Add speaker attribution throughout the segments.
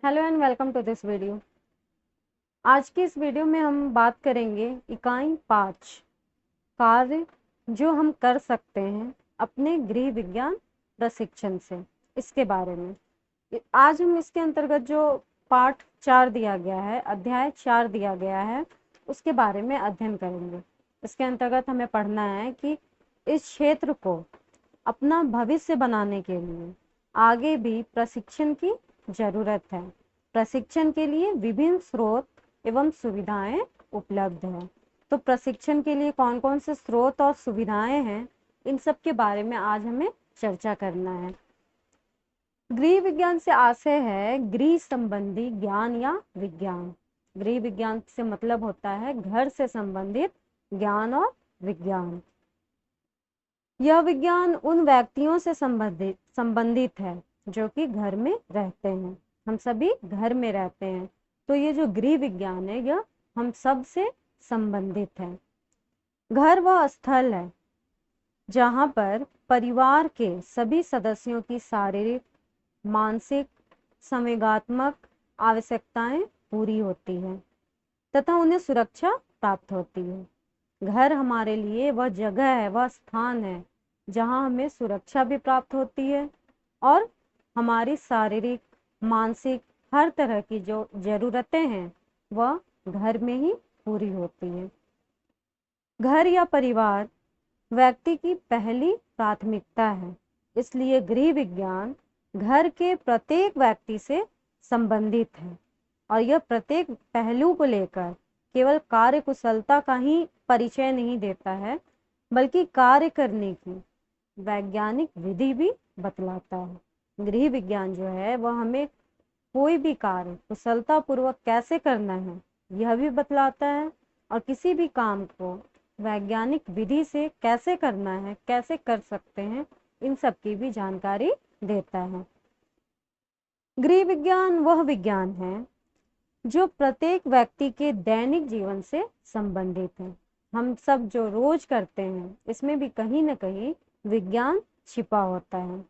Speaker 1: Hello and welcome to this video. आज की इस वीडियो में हम बात करेंगे इकाई 5 कार्य जो हम कर सकते हैं अपने गृह विज्ञान प्रशिक्षण से, इसके बारे में। आज हम इसके अंतर्गत जो पाठ 4 दिया गया है, अध्याय 4 दिया गया है, उसके बारे में अध्ययन करेंगे। इसके अंतर्गत हमें पढ़ना है कि इस क्षेत्र को अपना भविष्य बनाने के लिए आगे भी प्रशिक्षण की जरूरत है। प्रशिक्षण के लिए विभिन्न स्रोत एवं सुविधाएं उपलब्ध हैं। तो प्रशिक्षण के लिए कौन कौन से स्रोत और सुविधाएं हैं, इन सब के बारे में आज हमें चर्चा करना है। गृह विज्ञान से आशय है गृह संबंधी ज्ञान या विज्ञान। गृह विज्ञान से मतलब होता है घर से संबंधित ज्ञान और विज्ञान। यह विज्ञान उन व्यक्तियों से संबंधित है जो कि घर में रहते हैं। हम सभी घर में रहते हैं, तो ये जो गृह विज्ञान है यह हम सब से संबंधित है। घर वह स्थल है जहाँ पर परिवार के सभी सदस्यों की शारीरिक, मानसिक, संवेगात्मक आवश्यकताएं पूरी होती हैं तथा उन्हें सुरक्षा प्राप्त होती है। घर हमारे लिए वह जगह है, वह स्थान है जहाँ हमें सुरक्षा भी प्राप्त होती है और हमारी शारीरिक, मानसिक हर तरह की जो जरूरतें हैं वह घर में ही पूरी होती है। घर या परिवार व्यक्ति की पहली प्राथमिकता है, इसलिए गृह विज्ञान घर के प्रत्येक व्यक्ति से संबंधित है और यह प्रत्येक पहलू को लेकर केवल कार्य कुशलता का ही परिचय नहीं देता है, बल्कि कार्य करने की वैज्ञानिक विधि भी बतलाता है। गृह विज्ञान जो है वह हमें कोई भी कार्य कुशलता पूर्वक कैसे करना है यह भी बतलाता है और किसी भी काम को वैज्ञानिक विधि से कैसे करना है, कैसे कर सकते हैं, इन सब की भी जानकारी देता है। गृह विज्ञान वह विज्ञान है जो प्रत्येक व्यक्ति के दैनिक जीवन से संबंधित है। हम सब जो रोज करते हैं इसमें भी कहीं ना कहीं विज्ञान छिपा होता है।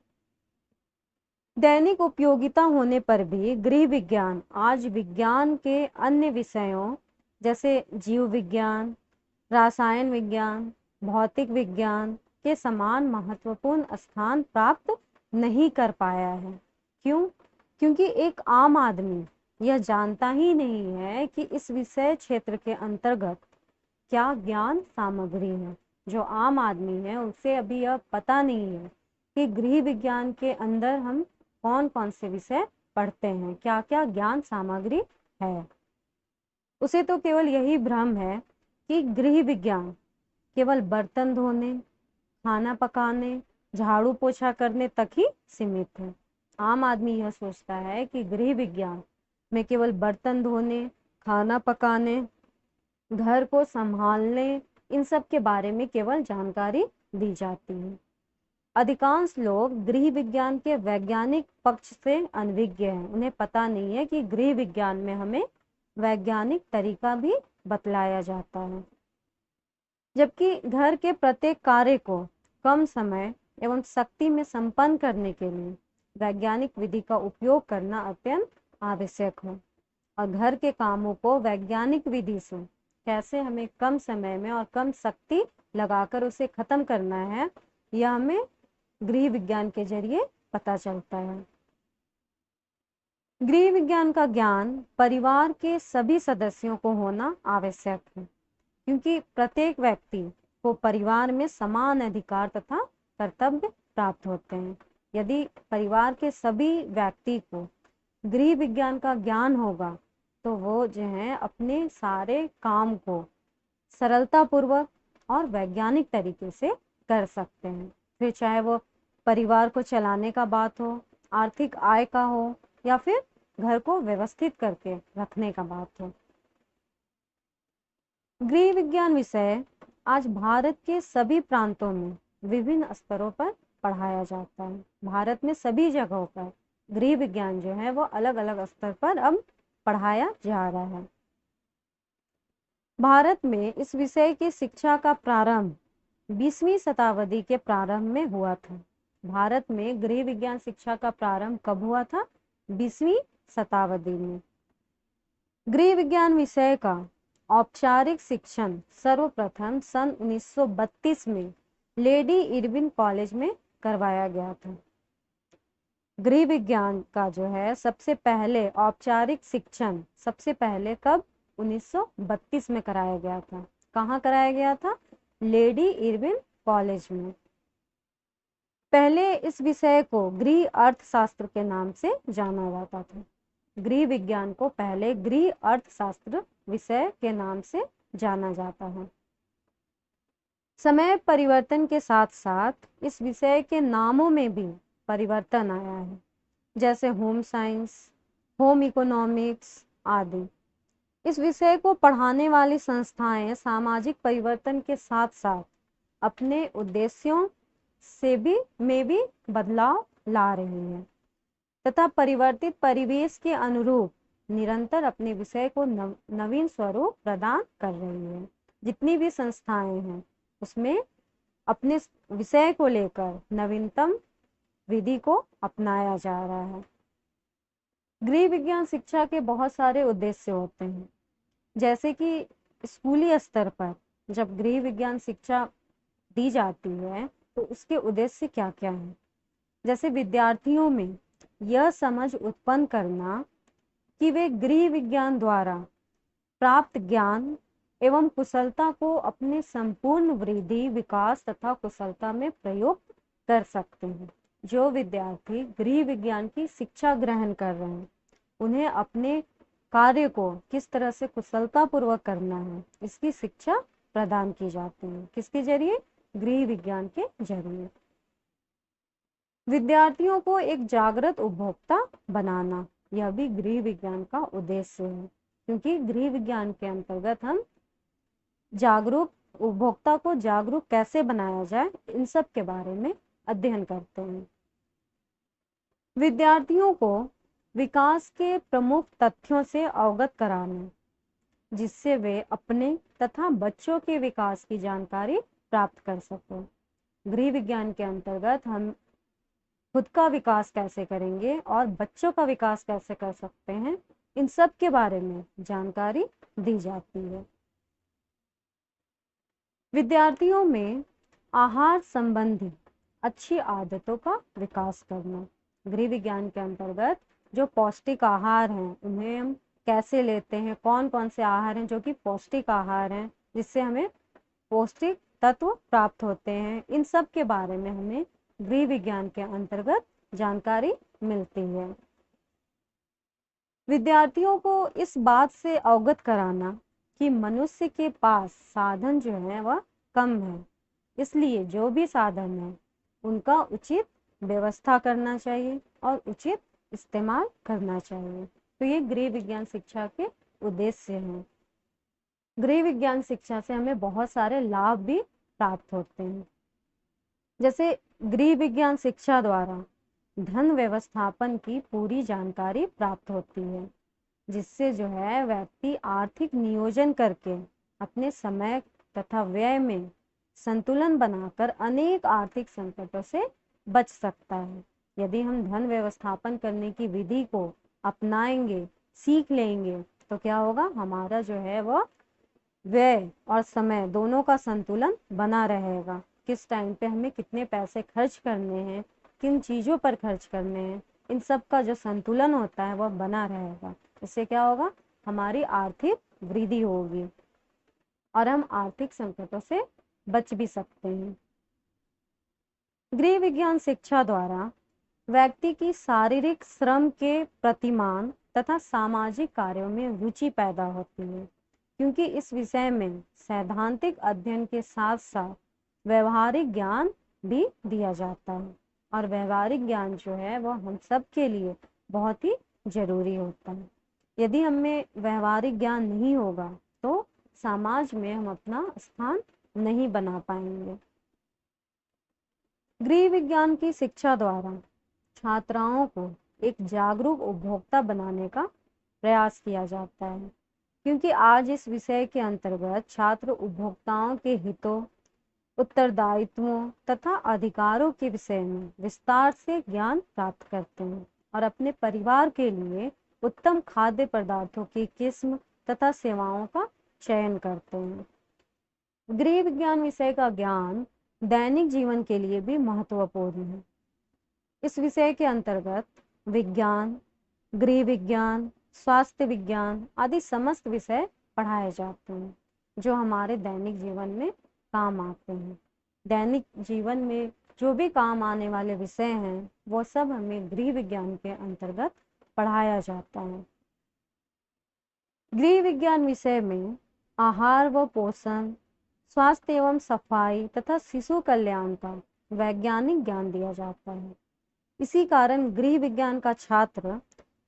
Speaker 1: दैनिक उपयोगिता होने पर भी गृह विज्ञान आज विज्ञान के अन्य विषयों जैसे जीव विज्ञान, रसायन विज्ञान, भौतिक विज्ञान के समान महत्वपूर्ण स्थान प्राप्त नहीं कर पाया है। क्यों? क्योंकि एक आम आदमी यह जानता ही नहीं है कि इस विषय क्षेत्र के अंतर्गत क्या ज्ञान सामग्री है। जो आम आदमी है उसे अभी यह पता नहीं है कि गृह विज्ञान के अंदर हम कौन कौन से विषय पढ़ते हैं, क्या क्या ज्ञान सामग्री है। उसे तो केवल यही भ्रम है कि गृह विज्ञान केवल बर्तन धोने, खाना पकाने, झाड़ू पोछा करने तक ही सीमित है। आम आदमी यह सोचता है कि गृह विज्ञान में केवल बर्तन धोने, खाना पकाने, घर को संभालने, इन सब के बारे में केवल जानकारी दी जाती है। अधिकांश लोग गृह विज्ञान के वैज्ञानिक पक्ष से अनभिज्ञ हैं। उन्हें पता नहीं है कि गृह विज्ञान में हमें वैज्ञानिक तरीका भी बतलाया जाता है। जबकि घर के प्रत्येक कार्य को कम समय एवं शक्ति में संपन्न करने के लिए वैज्ञानिक विधि का उपयोग करना अत्यंत आवश्यक है। और घर के कामों को वैज्ञानिक विधि से कैसे हमें कम समय में और कम शक्ति लगाकर उसे खत्म करना है, यह हमें गृह विज्ञान के जरिए पता चलता है। गृह विज्ञान का ज्ञान परिवार के सभी सदस्यों को होना आवश्यक है, क्योंकि प्रत्येक व्यक्ति को परिवार में समान अधिकार तथा कर्तव्य प्राप्त होते हैं। यदि परिवार के सभी व्यक्ति को गृह विज्ञान का ज्ञान होगा तो वो जो है अपने सारे काम को सरलता पूर्वक और वैज्ञानिक तरीके से कर सकते हैं। फिर चाहे वो परिवार को चलाने का बात हो, आर्थिक आय का हो, या फिर घर को व्यवस्थित करके रखने का बात हो। गृह विज्ञान विषय आज भारत के सभी प्रांतों में विभिन्न स्तरों पर पढ़ाया जाता है। भारत में सभी जगहों पर गृह विज्ञान जो है वो अलग अलग स्तर पर अब पढ़ाया जा रहा है। भारत में इस विषय की शिक्षा का प्रारंभ 20वीं शताब्दी के प्रारंभ में हुआ था। भारत में गृह विज्ञान शिक्षा का प्रारंभ कब हुआ था? 20वीं शताब्दी में। गृह विज्ञान विषय का औपचारिक शिक्षण सर्वप्रथम सन 1932 में लेडी इरविन कॉलेज में करवाया गया था। गृह विज्ञान का जो है सबसे पहले औपचारिक शिक्षण सबसे पहले कब 1932 में कराया गया था। कहाँ कराया गया था? लेडी इरविन कॉलेज में। पहले इस विषय को गृह अर्थशास्त्र के नाम से जाना जाता था। गृह विज्ञान को पहले गृह अर्थशास्त्र विषय के नाम से जाना जाता है। समय परिवर्तन के साथ साथ इस विषय के नामों में भी परिवर्तन आया है, जैसे होम साइंस, होम इकोनॉमिक्स आदि। इस विषय को पढ़ाने वाली संस्थाएं सामाजिक परिवर्तन के साथ साथ अपने उद्देश्यों से भी बदलाव ला रही हैं तथा परिवर्तित परिवेश के अनुरूप निरंतर अपने विषय को नवीन स्वरूप प्रदान कर रही है। जितनी भी संस्थाएं हैं उसमें अपने विषय को लेकर नवीनतम विधि को अपनाया जा रहा है। गृह विज्ञान शिक्षा के बहुत सारे उद्देश्य होते हैं, जैसे कि स्कूली स्तर पर जब गृह विज्ञान शिक्षा दी जाती है तो उसके उद्देश्य क्या क्या हैं। जैसे विद्यार्थियों में यह समझ उत्पन्न करना कि वे गृह विज्ञान द्वारा प्राप्त ज्ञान एवं कुशलता को अपने संपूर्ण वृद्धि, विकास तथा कुशलता में प्रयोग कर सकते हैं। जो विद्यार्थी गृह विज्ञान की शिक्षा ग्रहण कर रहे हैं उन्हें अपने कार्य को किस तरह से कुशलता पूर्वक करना है इसकी शिक्षा प्रदान की जाती है। किसके जरिए? गृह विज्ञान के जरिए। विद्यार्थियों को एक जागृत उपभोक्ता बनाना, यह भी गृह विज्ञान का उद्देश्य है, क्योंकि गृह विज्ञान के अंतर्गत हम जागरूक उपभोक्ता को जागरूक कैसे बनाया जाए इन सब के बारे में अध्ययन करते हैं। विद्यार्थियों को विकास के प्रमुख तथ्यों से अवगत कराना, जिससे वे अपने तथा बच्चों के विकास की जानकारी प्राप्त कर सकें। गृह विज्ञान के अंतर्गत हम खुद का विकास कैसे करेंगे और बच्चों का विकास कैसे कर सकते हैं, इन सब के बारे में जानकारी दी जाती है। विद्यार्थियों में आहार संबंधी अच्छी आदतों का विकास करना। गृह विज्ञान के अंतर्गत जो पौष्टिक आहार हैं उन्हें हम कैसे लेते हैं, कौन कौन से आहार हैं जो कि पौष्टिक आहार हैं जिससे हमें पौष्टिक तत्व प्राप्त होते हैं, इन सब के बारे में हमें गृह विज्ञान के अंतर्गत जानकारी मिलती है। विद्यार्थियों को इस बात से अवगत कराना कि मनुष्य के पास साधन जो है वह कम है, इसलिए जो भी साधन है उनका उचित व्यवस्था करना चाहिए और उचित इस्तेमाल करना चाहिए। तो ये गृह विज्ञान शिक्षा के उद्देश्य हैं। गृह विज्ञान शिक्षा से हमें बहुत सारे लाभ भी प्राप्त होते हैं। जैसे गृह विज्ञान शिक्षा द्वारा धन व्यवस्थापन की पूरी जानकारी प्राप्त होती है, जिससे जो है व्यक्ति आर्थिक नियोजन करके अपने समय तथा व्यय में संतुलन बनाकर अनेक आर्थिक संकटों से बच सकता है। यदि हम धन व्यवस्थापन करने की विधि को अपनाएंगे, सीख लेंगे, तो क्या होगा, हमारा जो है वह व्यय और समय दोनों का संतुलन बना रहेगा। किस टाइम पे हमें कितने पैसे खर्च करने हैं, किन चीज़ों पर खर्च करने हैं, इन सब का जो संतुलन होता है वह बना रहेगा। इससे क्या होगा, हमारी आर्थिक वृद्धि होगी और हम आर्थिक संकटों से बच भी सकते हैं। गृह विज्ञान शिक्षा द्वारा व्यक्ति की शारीरिक श्रम के प्रतिमान तथा सामाजिक कार्यों में रुचि पैदा होती है, क्योंकि इस विषय में सैद्धांतिक अध्ययन के साथ साथ व्यवहारिक ज्ञान भी दिया जाता है और व्यवहारिक ज्ञान जो है वह हम सब के लिए बहुत ही जरूरी होता है। यदि हमें व्यवहारिक ज्ञान नहीं होगा तो समाज में हम अपना स्थान नहीं बना पाएंगे। गृह विज्ञान की शिक्षा द्वारा छात्राओं को एक जागरूक उपभोक्ता बनाने का प्रयास किया जाता है, क्योंकि आज इस विषय के अंतर्गत छात्र उपभोक्ताओं के हितों, उत्तरदायित्वों तथा अधिकारों के विषय में विस्तार से ज्ञान प्राप्त करते हैं और अपने परिवार के लिए उत्तम खाद्य पदार्थों की किस्म तथा सेवाओं का चयन करते हैं। गृह विज्ञान विषय का ज्ञान दैनिक जीवन के लिए भी महत्वपूर्ण है। इस विषय के अंतर्गत विज्ञान, गृह विज्ञान, स्वास्थ्य विज्ञान आदि समस्त विषय पढ़ाए जाते हैं जो हमारे दैनिक जीवन में काम आते हैं। दैनिक जीवन में जो भी काम आने वाले विषय हैं वो सब हमें गृह विज्ञान के अंतर्गत पढ़ाया जाता है। गृह विज्ञान विषय में आहार व पोषण, स्वास्थ्य एवं सफाई तथा शिशु कल्याण का वैज्ञानिक ज्ञान दिया जाता है। इसी कारण गृह विज्ञान का छात्र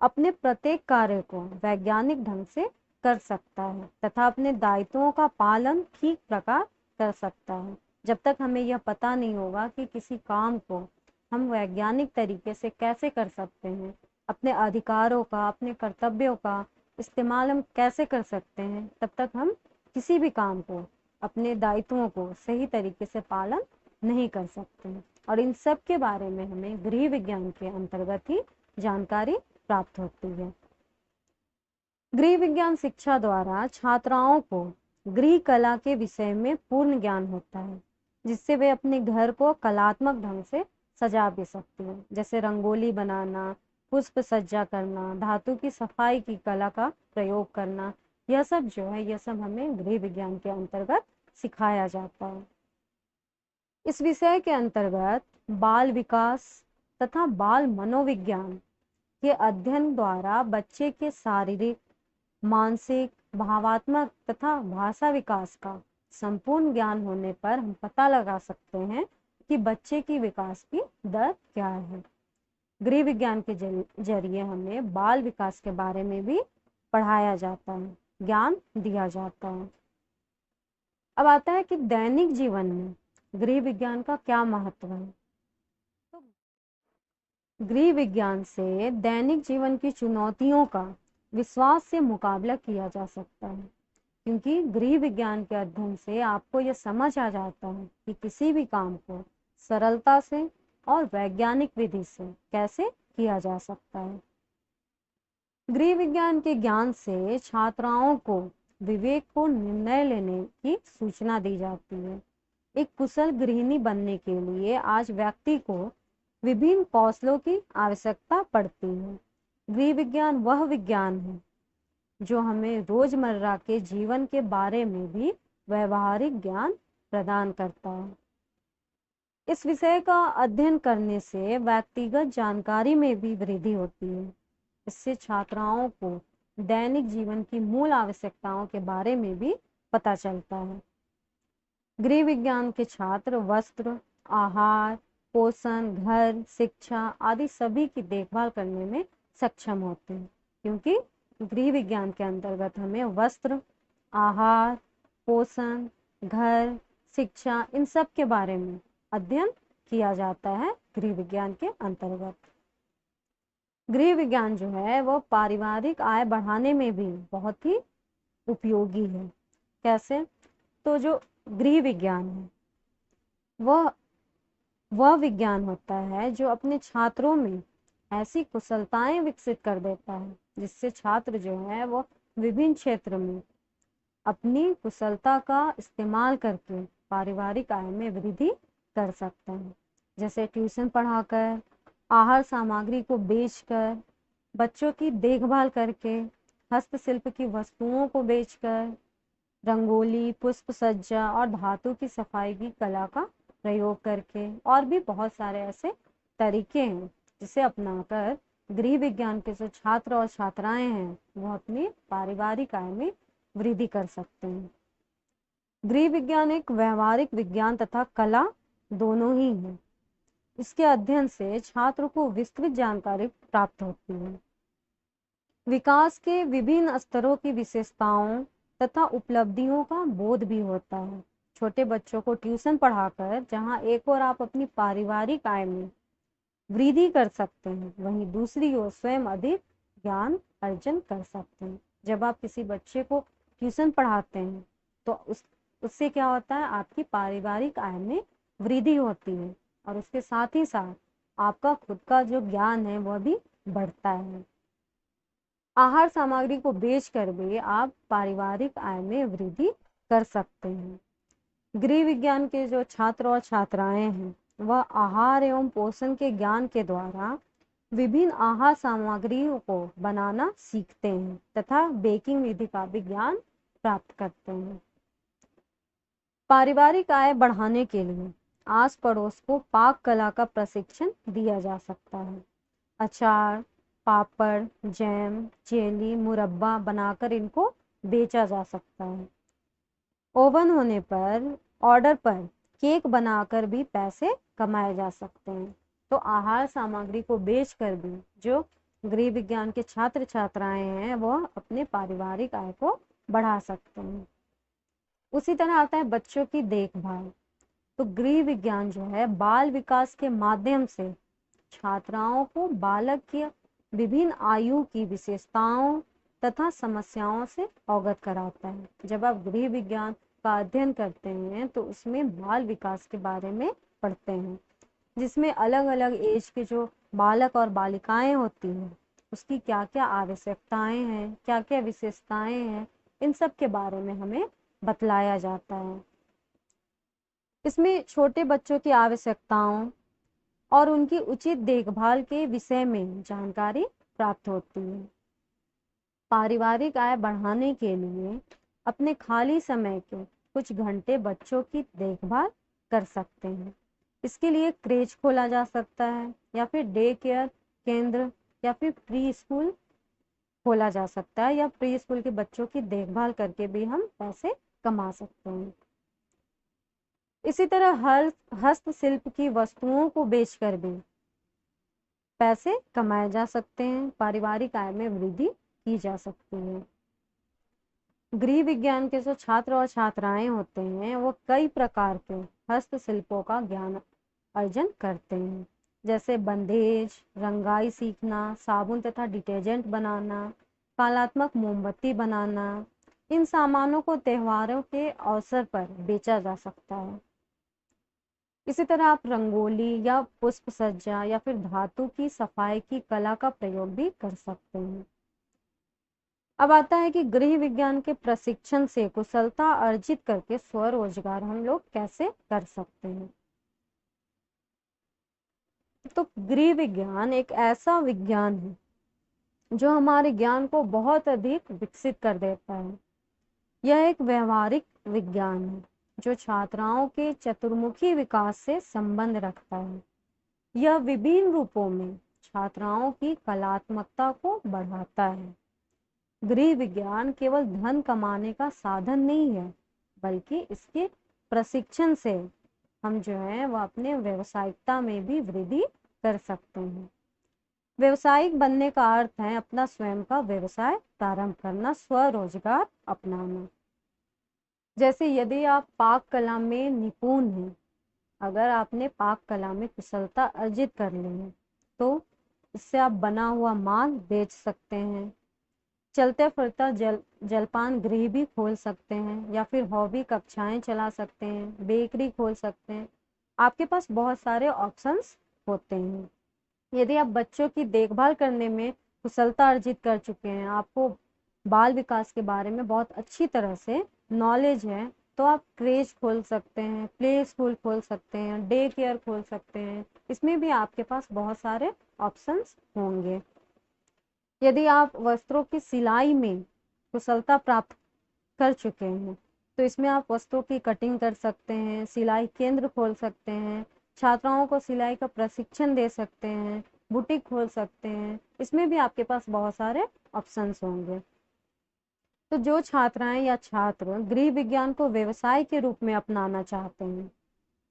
Speaker 1: अपने प्रत्येक कार्य को वैज्ञानिक ढंग से कर सकता है तथा अपने दायित्वों का पालन ठीक प्रकार कर सकता है। जब तक हमें यह पता नहीं होगा कि किसी काम को हम वैज्ञानिक तरीके से कैसे कर सकते हैं, अपने अधिकारों का, अपने कर्तव्यों का इस्तेमाल हम कैसे कर सकते हैं, तब तक हम किसी भी काम को, अपने दायित्वों को सही तरीके से पालन नहीं कर सकते हैं। और इन सब के बारे में हमें गृह विज्ञान के अंतर्गत ही जानकारी प्राप्त होती है। गृह विज्ञान शिक्षा द्वारा छात्राओं को गृह कला के विषय में पूर्ण ज्ञान होता है, जिससे वे अपने घर को कलात्मक ढंग से सजा भी सकती है, जैसे रंगोली बनाना, पुष्प सज्जा करना, धातु की सफाई की कला का प्रयोग करना। यह सब जो है, यह सब हमें गृह विज्ञान के अंतर्गत सिखाया जाता है। इस विषय के अंतर्गत बाल विकास तथा बाल मनोविज्ञान के अध्ययन द्वारा बच्चे के शारीरिक, मानसिक, भावात्मक तथा भाषा विकास का संपूर्ण ज्ञान होने पर हम पता लगा सकते हैं कि बच्चे की विकास की दर क्या है। गृह विज्ञान के जरिए हमें बाल विकास के बारे में भी पढ़ाया जाता है, ज्ञान दिया जाता है। अब आता है कि दैनिक जीवन में गृह विज्ञान का क्या महत्व है। तो गृह विज्ञान से दैनिक जीवन की चुनौतियों का विश्वास से मुकाबला किया जा सकता है, क्योंकि गृह विज्ञान के अध्ययन से आपको यह समझ आ जाता है कि किसी भी काम को सरलता से और वैज्ञानिक विधि से कैसे किया जा सकता है। गृह विज्ञान के ज्ञान से छात्राओं को विवेकपूर्ण निर्णय लेने की सूचना दी जाती है। एक कुशल गृहिणी बनने के लिए आज व्यक्ति को विभिन्न कौशलों की आवश्यकता पड़ती है। गृह विज्ञान वह विज्ञान है जो हमें रोजमर्रा के जीवन के बारे में भी व्यवहारिक ज्ञान प्रदान करता है। इस विषय का अध्ययन करने से व्यक्तिगत जानकारी में भी वृद्धि होती है। इससे छात्राओं को दैनिक जीवन की मूल आवश्यकताओं के बारे में भी पता चलता है। गृह विज्ञान के छात्र वस्त्र, आहार, पोषण, घर, शिक्षा आदि सभी की देखभाल करने में सक्षम होते हैं, क्योंकि गृह विज्ञान के अंतर्गत हमें वस्त्र, आहार, पोषण, घर, शिक्षा इन सब के बारे में अध्ययन किया जाता है गृह विज्ञान के अंतर्गत। गृह विज्ञान जो है वो पारिवारिक आय बढ़ाने में भी बहुत ही उपयोगी है। कैसे? तो जो गृह विज्ञान है वह विज्ञान होता है जो अपने छात्रों में ऐसी कुशलताएं विकसित कर देता है जिससे छात्र जो है वो विभिन्न क्षेत्र में अपनी कुशलता का इस्तेमाल करके पारिवारिक आय में वृद्धि कर सकते हैं। जैसे ट्यूशन पढ़ाकर, आहार सामग्री को बेचकर, बच्चों की देखभाल करके, हस्तशिल्प की वस्तुओं को बेचकर, रंगोली, पुष्प सज्जा और धातु की सफाई की कला का प्रयोग करके, और भी बहुत सारे ऐसे तरीके हैं जिसे अपनाकर गृह विज्ञान के जो छात्र और छात्राएं हैं वो अपनी पारिवारिक आय में वृद्धि कर सकते हैं। गृह विज्ञान एक व्यवहारिक विज्ञान तथा कला दोनों ही है। इसके अध्ययन से छात्र को विस्तृत जानकारी प्राप्त होती है। विकास के विभिन्न स्तरों की विशेषताओं तथा उपलब्धियों का बोध भी होता है। छोटे बच्चों को ट्यूशन पढ़ाकर जहां एक ओर आप अपनी पारिवारिक आय में वृद्धि कर सकते हैं, वहीं दूसरी ओर स्वयं अधिक ज्ञान अर्जन कर सकते हैं। जब आप किसी बच्चे को ट्यूशन पढ़ाते हैं तो उससे क्या होता है, आपकी पारिवारिक आय में वृद्धि होती है और उसके साथ ही साथ आपका खुद का जो ज्ञान है वह भी बढ़ता है। आहार सामग्री को बेचकर भी आप पारिवारिक आय में वृद्धि कर सकते हैं। गृह विज्ञान के जो छात्र और छात्राएं हैं वह आहार एवं पोषण के ज्ञान के द्वारा विभिन्न आहार सामग्रियों को बनाना सीखते हैं तथा बेकिंग विधि का भी ज्ञान प्राप्त करते हैं। पारिवारिक आय बढ़ाने के लिए आस पड़ोस को पाक कला का प्रशिक्षण दिया जा सकता है। अचार, पापड़, जैम, जेली, मुरब्बा बनाकर इनको बेचा जा सकता है। ओवन होने पर ऑर्डर पर केक बनाकर भी पैसे कमाए जा सकते हैं। तो आहार सामग्री को बेचकर भी जो गृह विज्ञान के छात्र छात्राएं हैं वह अपने पारिवारिक आय को बढ़ा सकते हैं। उसी तरह आता है बच्चों की देखभाल। तो गृह विज्ञान जो है बाल विकास के माध्यम से छात्राओं को बालक की विभिन्न आयु की विशेषताओं तथा समस्याओं से अवगत कराता है। जब आप गृह विज्ञान का अध्ययन करते हैं तो उसमें बाल विकास के बारे में पढ़ते हैं, जिसमें अलग अलग एज के जो बालक और बालिकाएं होती हैं उसकी क्या क्या आवश्यकताएं हैं, क्या क्या विशेषताएं हैं, इन सब के बारे में हमें बतलाया जाता है। इसमें छोटे बच्चों की आवश्यकताओं और उनकी उचित देखभाल के विषय में जानकारी प्राप्त होती है। पारिवारिक आय बढ़ाने के लिए अपने खाली समय के कुछ घंटे बच्चों की देखभाल कर सकते हैं। इसके लिए क्रेच खोला जा सकता है या फिर डे केयर केंद्र या फिर प्री स्कूल खोला जा सकता है, या प्री स्कूल के बच्चों की देखभाल करके भी हम पैसे कमा सकते हैं। इसी तरह हस्तशिल्प की वस्तुओं को बेचकर भी पैसे कमाए जा सकते हैं, पारिवारिक आय में वृद्धि की जा सकती है। गृह विज्ञान के जो छात्र और छात्राएं होते हैं वो कई प्रकार के हस्तशिल्पों का ज्ञान अर्जन करते हैं, जैसे बंधेज, रंगाई सीखना, साबुन तथा डिटर्जेंट बनाना, कलात्मक मोमबत्ती बनाना। इन सामानों को त्योहारों के अवसर पर बेचा जा सकता है। इसी तरह आप रंगोली या पुष्प सज्जा या फिर धातु की सफाई की कला का प्रयोग भी कर सकते हैं। अब आता है कि गृह विज्ञान के प्रशिक्षण से कुशलता अर्जित करके स्वरोजगार हम लोग कैसे कर सकते हैं। तो गृह विज्ञान एक ऐसा विज्ञान है जो हमारे ज्ञान को बहुत अधिक विकसित कर देता है। यह एक व्यवहारिक विज्ञान है जो छात्राओं के चतुर्मुखी विकास से संबंध रखता है। यह विभिन्न रूपों में छात्राओं की कलात्मकता को बढ़ाता है। गृह विज्ञान केवल धन कमाने का साधन नहीं है, बल्कि इसके प्रशिक्षण से हम जो है वह अपने व्यवसायिकता में भी वृद्धि कर सकते हैं। व्यवसायिक बनने का अर्थ है अपना स्वयं का व्यवसाय प्रारंभ करना, स्वरोजगार अपनाना। जैसे यदि आप पाक कला में निपुण हैं, अगर आपने पाक कला में कुशलता अर्जित कर ली है तो इससे आप बना हुआ माल बेच सकते हैं, चलते फिरता जलपान गृह भी खोल सकते हैं, या फिर हॉबी कक्षाएं चला सकते हैं, बेकरी खोल सकते हैं। आपके पास बहुत सारे ऑप्शंस होते हैं। यदि आप बच्चों की देखभाल करने में कुशलता अर्जित कर चुके हैं, आपको बाल विकास के बारे में बहुत अच्छी तरह से नॉलेज है, तो आप क्रेच खोल सकते हैं, प्ले स्कूल खोल सकते हैं, डे केयर खोल सकते हैं। इसमें भी आपके पास बहुत सारे ऑप्शंस होंगे। यदि आप वस्त्रों की सिलाई में कुशलता प्राप्त कर चुके हैं तो इसमें आप वस्त्रों की कटिंग कर सकते हैं, सिलाई केंद्र खोल सकते हैं, छात्राओं को सिलाई का प्रशिक्षण दे सकते हैं, बुटीक खोल सकते हैं। इसमें भी आपके पास बहुत सारे ऑप्शंस होंगे। तो जो छात्राएं या छात्र गृह विज्ञान को व्यवसाय के रूप में अपनाना चाहते हैं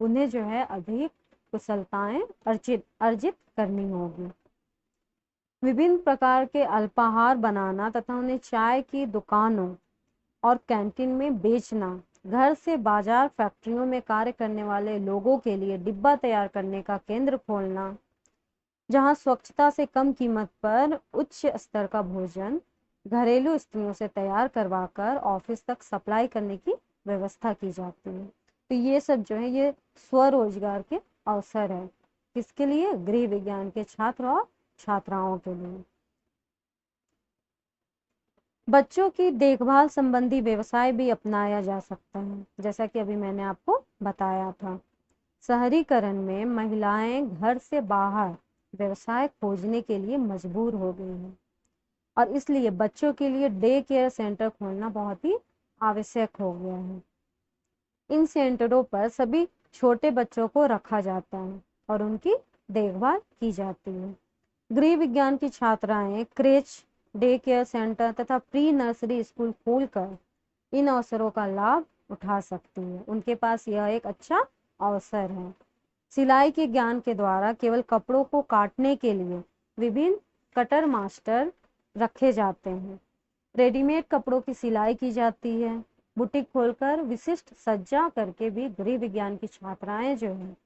Speaker 1: उन्हें जो है अधिक कुशलताएं अर्जित करनी होगी। विभिन्न प्रकार के अल्पाहार बनाना तथा उन्हें चाय की दुकानों और कैंटीन में बेचना, घर से बाजार फैक्ट्रियों में कार्य करने वाले लोगों के लिए डिब्बा तैयार करने का केंद्र खोलना, जहां स्वच्छता से कम कीमत पर उच्च स्तर का भोजन घरेलू स्त्रियों से तैयार करवाकर ऑफिस तक सप्लाई करने की व्यवस्था की जाती है। तो ये सब जो है ये स्वरोजगार के अवसर है, किसके लिए? गृह विज्ञान के छात्र और छात्राओं के लिए। बच्चों की देखभाल संबंधी व्यवसाय भी अपनाया जा सकता है, जैसा कि अभी मैंने आपको बताया था। शहरीकरण में महिलाएं घर से बाहर व्यवसाय खोजने के लिए मजबूर हो गई हैं और इसलिए बच्चों के लिए डे केयर सेंटर खोलना बहुत ही आवश्यक हो गया है। इन सेंटरों पर सभी छोटे बच्चों को रखा जाता है और उनकी देखभाल की जाती है। गृह विज्ञान की छात्राएं क्रेच, डे केयर सेंटर तथा प्री नर्सरी स्कूल खोलकर इन अवसरों का लाभ उठा सकती है। उनके पास यह एक अच्छा अवसर है। सिलाई के ज्ञान के द्वारा केवल कपड़ों को काटने के लिए विभिन्न कटर मास्टर रखे जाते हैं। रेडीमेड कपड़ों की सिलाई की जाती है। बुटीक खोलकर विशिष्ट सज्जा करके भी गृह विज्ञान की छात्राएं जो है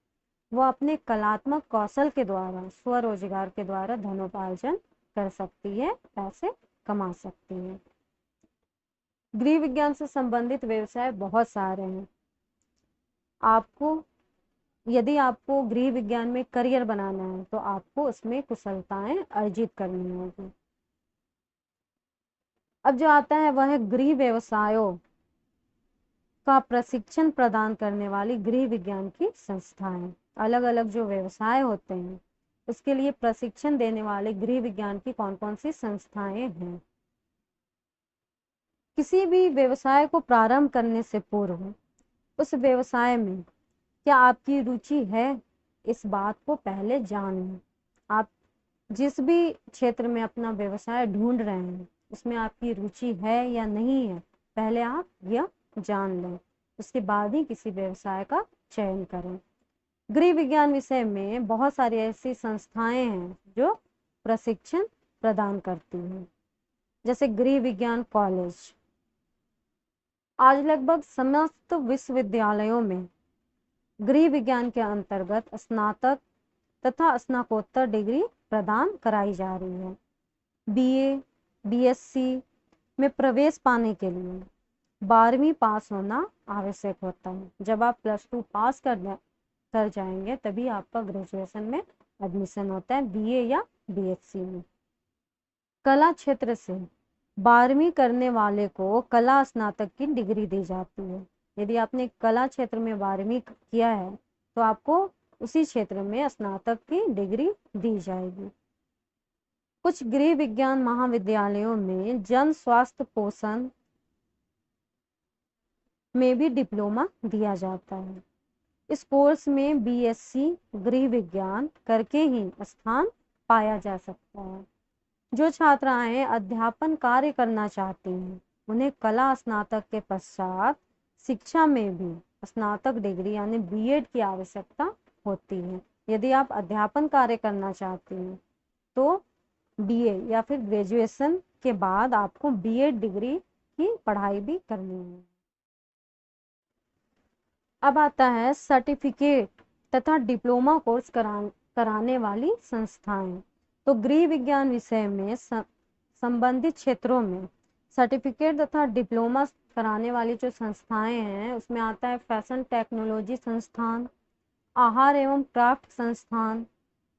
Speaker 1: वो अपने कलात्मक कौशल के द्वारा, स्वरोजगार के द्वारा धनोपार्जन कर सकती है, पैसे कमा सकती है। गृह विज्ञान से संबंधित व्यवसाय बहुत सारे हैं। यदि आपको गृह विज्ञान में करियर बनाना है तो आपको उसमें कुशलताएं अर्जित करनी होगी। अब जो आता है वह है गृह व्यवसायों का प्रशिक्षण प्रदान करने वाली गृह विज्ञान की संस्थाएं। अलग अलग जो व्यवसाय होते हैं उसके लिए प्रशिक्षण देने वाले गृह विज्ञान की कौन कौन सी संस्थाएं हैं। किसी भी व्यवसाय को प्रारंभ करने से पूर्व उस व्यवसाय में क्या आपकी रुचि है, इस बात को पहले जान लें। आप जिस भी क्षेत्र में अपना व्यवसाय ढूंढ रहे हैं उसमें आपकी रुचि है या नहीं है, पहले आप यह जान लें, उसके बाद ही किसी व्यवसाय का चयन करें। गृह विज्ञान विषय में बहुत सारी ऐसी संस्थाएं हैं जो प्रशिक्षण प्रदान करती हैं, जैसे गृह विज्ञान कॉलेज। आज लगभग समस्त विश्वविद्यालयों में गृह विज्ञान के अंतर्गत स्नातक तथा स्नातकोत्तर डिग्री प्रदान कराई जा रही है। बीए, बीएससी में प्रवेश पाने के लिए 12वीं पास होना आवश्यक होता है। जब आप +2 पास कर जाएंगे तभी आपका ग्रेजुएशन में एडमिशन होता है, बीए या बीएससी में। कला क्षेत्र से 12वीं करने वाले को कला स्नातक की डिग्री दी जाती है। यदि आपने कला क्षेत्र में 12वीं किया है तो आपको उसी क्षेत्र में स्नातक की डिग्री दी जाएगी। कुछ गृह विज्ञान महाविद्यालयों में जन स्वास्थ्य पोषण में भी डिप्लोमा दिया जाता है। इस कोर्स में बीएससी गृह विज्ञान करके ही स्थान पाया जा सकता है। जो छात्राएं अध्यापन कार्य करना चाहती हैं उन्हें कला स्नातक के पश्चात शिक्षा में भी स्नातक डिग्री यानी बीएड की आवश्यकता होती है। यदि आप अध्यापन कार्य करना चाहते हैं तो बीए या फिर ग्रेजुएशन के बाद आपको बीएड डिग्री की पढ़ाई भी करनी है। अब आता है सर्टिफिकेट तथा डिप्लोमा कोर्स कराने वाली संस्थाएं। तो गृह विज्ञान विषय में संबंधित क्षेत्रों में सर्टिफिकेट तथा डिप्लोमा कराने वाली जो संस्थाएं हैं उसमें आता है फैशन टेक्नोलॉजी संस्थान, आहार एवं क्राफ्ट संस्थान,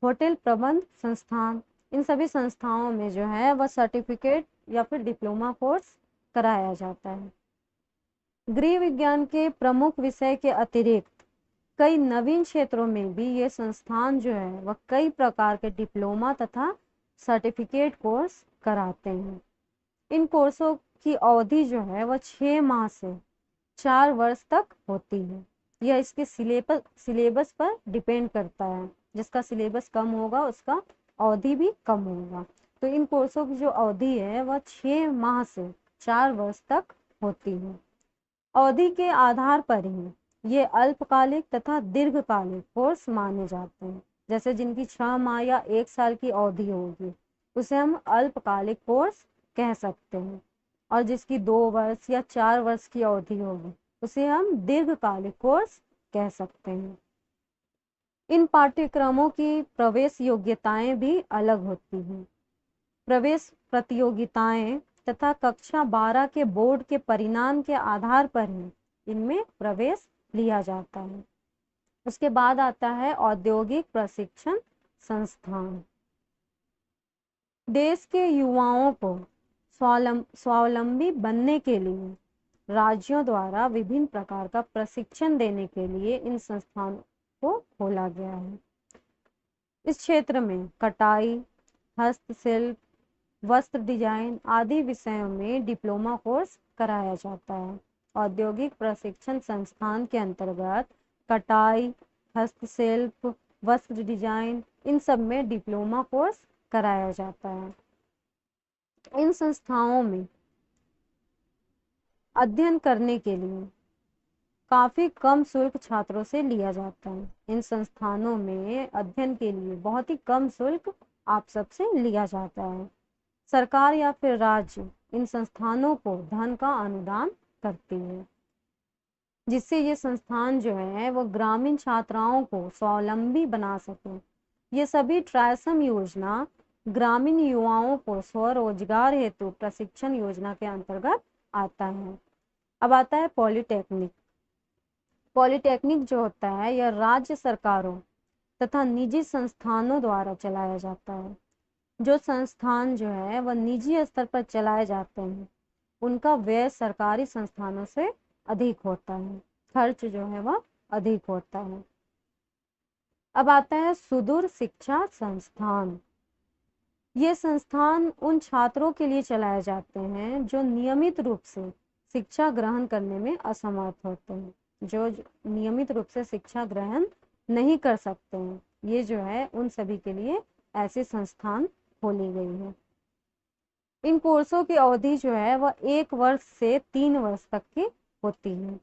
Speaker 1: होटल प्रबंध संस्थान। इन सभी संस्थाओं में जो है वह सर्टिफिकेट या फिर डिप्लोमा कोर्स कराया जाता है। गृह विज्ञान के प्रमुख विषय के अतिरिक्त कई नवीन क्षेत्रों में भी ये संस्थान जो है वह कई प्रकार के डिप्लोमा तथा सर्टिफिकेट कोर्स कराते हैं। इन कोर्सों की अवधि जो है वह 6 माह से 4 वर्ष तक होती है। यह इसके सिलेबस पर डिपेंड करता है। जिसका सिलेबस कम होगा उसका अवधि भी कम होगा। तो इन कोर्सों की जो अवधि है वह 6 माह से 4 वर्ष तक होती है। अवधि के आधार पर ही ये अल्पकालिक तथा दीर्घकालिक कोर्स माने जाते हैं। जैसे जिनकी 6 माह या 1 साल की अवधि होगी उसे हम अल्पकालिक कोर्स कह सकते हैं, और जिसकी 2 वर्ष या 4 वर्ष की अवधि होगी उसे हम दीर्घकालिक कोर्स कह सकते हैं। इन पाठ्यक्रमों की प्रवेश योग्यताएं भी अलग होती हैं। प्रवेश प्रतियोगिताएं तथा कक्षा 12 के बोर्ड के परिणाम के आधार पर ही इनमें प्रवेश लिया जाता है। उसके बाद आता है औद्योगिक प्रशिक्षण संस्थान। देश के युवाओं को स्वावलंबी बनने के लिए राज्यों द्वारा विभिन्न प्रकार का प्रशिक्षण देने के लिए इन संस्थानों को खोला गया है। इस क्षेत्र में कटाई, हस्तशिल्प, वस्त्र डिजाइन आदि विषयों में डिप्लोमा कोर्स कराया जाता है। औद्योगिक प्रशिक्षण संस्थान के अंतर्गत कटाई, हस्तशिल्प, वस्त्र डिजाइन इन सब में डिप्लोमा कोर्स कराया जाता है। इन संस्थाओं में अध्ययन करने के लिए काफी कम शुल्क छात्रों से लिया जाता है। इन संस्थानों में अध्ययन के लिए बहुत ही कम शुल्क आप सबसे लिया जाता है। सरकार या फिर राज्य इन संस्थानों को धन का अनुदान करती है, जिससे ये संस्थान जो है वो ग्रामीण छात्राओं को स्वावलंबी बना सके। ये सभी ट्राइसम योजना ग्रामीण युवाओं को स्वरोजगार हेतु प्रशिक्षण योजना के अंतर्गत आता है। अब आता है पॉलिटेक्निक। पॉलिटेक्निक जो होता है यह राज्य सरकारों तथा निजी संस्थानों द्वारा चलाया जाता है। जो संस्थान जो है वह निजी स्तर पर चलाए जाते हैं, उनका व्यय सरकारी संस्थानों से अधिक होता है, खर्च जो है वह अधिक होता है। अब आता है सुदूर शिक्षा संस्थान। ये संस्थान उन छात्रों के लिए चलाए जाते हैं जो नियमित रूप से शिक्षा ग्रहण करने में असमर्थ होते हैं, जो नियमित रूप से शिक्षा ग्रहण नहीं कर सकते हैं। ये जो है उन सभी के लिए ऐसे संस्थान खोली गई है। इन कोर्सों की अवधि जो है वह 1 वर्ष से 3 वर्ष तक की होती है।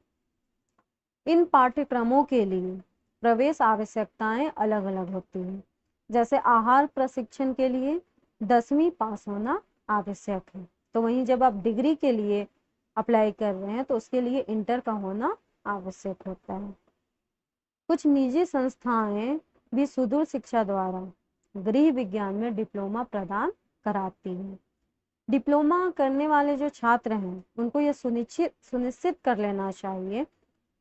Speaker 1: इन पाठ्यक्रमों के लिए प्रवेश आवश्यकताएं अलग अलग होती हैं। जैसे आहार प्रशिक्षण के लिए 10वीं पास होना आवश्यक है, तो वहीं जब आप डिग्री के लिए अप्लाई कर रहे हैं तो उसके लिए इंटर का होना आवश्यक होता है। कुछ निजी संस्थाएं भी सुदूर शिक्षा द्वारा गृह विज्ञान में डिप्लोमा प्रदान कराती हैं। डिप्लोमा करने वाले जो छात्र हैं उनको यह सुनिश्चित कर लेना चाहिए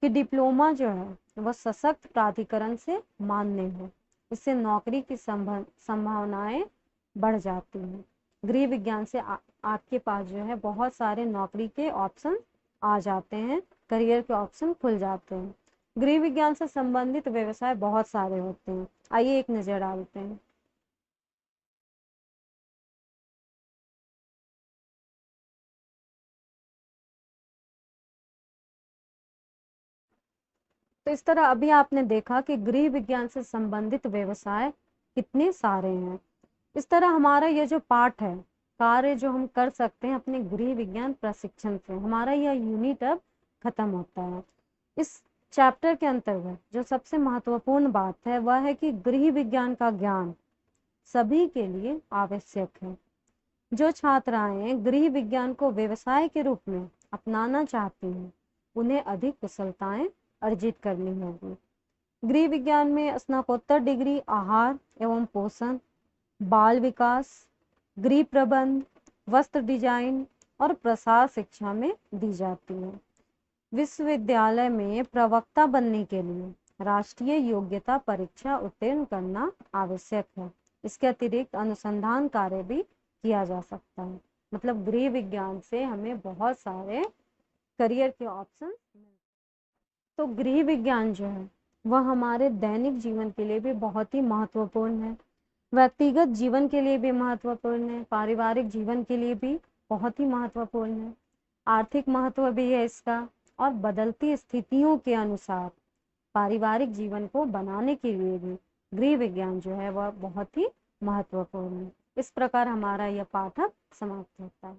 Speaker 1: कि डिप्लोमा जो है वह सशक्त प्राधिकरण से मान्य हो। इससे नौकरी की संभावनाएं बढ़ जाती हैं। गृह विज्ञान से आपके पास जो है बहुत सारे नौकरी के ऑप्शन आ जाते हैं, करियर के ऑप्शन खुल जाते हैं। गृह विज्ञान से संबंधित व्यवसाय बहुत सारे होते हैं। आइए एक नजर डालते हैं। तो इस तरह अभी आपने देखा कि गृह विज्ञान से संबंधित व्यवसाय कितने सारे हैं। इस तरह हमारा यह जो पाठ है, कार्य जो हम कर सकते हैं अपने गृह विज्ञान प्रशिक्षण से, हमारा यह यूनिट अब खत्म होता है। इस चैप्टर के अंतर्गत जो सबसे महत्वपूर्ण बात है वह है कि गृह विज्ञान का ज्ञान सभी के लिए आवश्यक है। जो छात्राएं गृह विज्ञान को व्यवसाय के रूप में अपनाना चाहती हैं उन्हें अधिक कुशलताएं अर्जित करनी होगी। गृह विज्ञान में स्नातकोत्तर डिग्री आहार एवं पोषण, बाल विकास, गृह प्रबंध, वस्त्र डिजाइन और प्रसार शिक्षा में दी जाती है। विश्वविद्यालय में प्रवक्ता बनने के लिए राष्ट्रीय योग्यता परीक्षा उत्तीर्ण करना आवश्यक है। इसके अतिरिक्त अनुसंधान कार्य भी किया जा सकता है। मतलब गृह विज्ञान से हमें बहुत सारे करियर के ऑप्शन। तो गृह विज्ञान जो है वह हमारे दैनिक जीवन के लिए भी बहुत ही महत्वपूर्ण है, व्यक्तिगत जीवन के लिए भी महत्वपूर्ण है, पारिवारिक जीवन के लिए भी बहुत ही महत्वपूर्ण है, आर्थिक महत्व भी है इसका, और बदलती स्थितियों के अनुसार पारिवारिक जीवन को बनाने के लिए भी गृह विज्ञान जो है वह बहुत ही महत्वपूर्ण है। इस प्रकार हमारा यह पाठ समाप्त होता है।